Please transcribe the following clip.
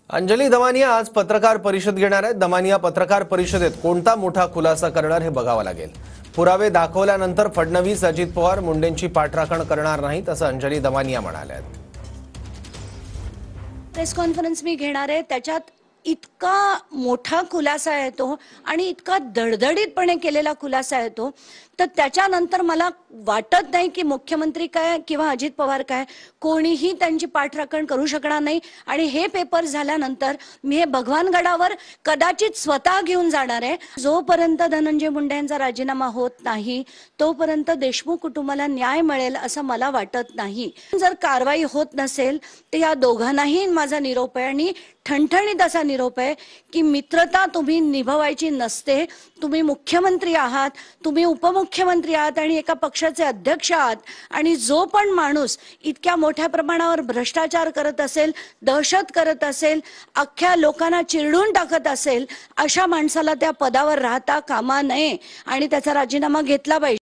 अंजली दमानिया आज पत्रकार परिषद घेणार आहेत। दमानिया पत्रकार परिषदेत कोणता मोठा खुलासा करणार हे बघावं लागेल। पुरावे दाखवल्यानंतर फडणवीस, अजित पवार, मुंडेंची पाठराखण करणार नाहीत असं अंजली दमानिया म्हणाल्या। प्रेस कॉन्फरन्स मी घेणार आहे, त्याच्यात इतका मोठा खुलासा आहे तो आणि इतका दडदडीतपणे केलेला खुलासा आहे तो, तर त्याच्यानंतर मला वाटत नाही की मुख्यमंत्री काय किंवा अजित पवार काय कोणीही त्यांची पाठराखण करू शकणार नाही। आणि हे पेपर झाल्यानंतर मी हे भगवानगडावर कदाचित स्वतः घेऊन जाणार आहे। जोपर्यंत धनंजय मुंडे यांचा राजीनामा होत नाही तोपर्यंत देशमुख कुटुंबाला न्याय मिळेल असं मला वाटत नाही। जर कारवाई होत नसेल तर या दोघांनाही माझा निरोप आहे आणि ठणठणीत असा निरोप आहे की मित्रता तुम्ही निभवायची नसते। तुम्ही मुख्यमंत्री आहात, तुम्ही उपमुख्यमंत्री आहात आणि एका पक्षाचे अध्यक्ष आहात आणि जो पण माणूस इतक्या मोठ्या प्रमाणावर भ्रष्टाचार करत असेल, दहशत करत असेल, अख्ख्या लोकांना चिरडून टाकत असेल, अशा माणसाला त्या पदावर राहता कामा नये आणि त्याचा राजीनामा घेतला पाहिजे।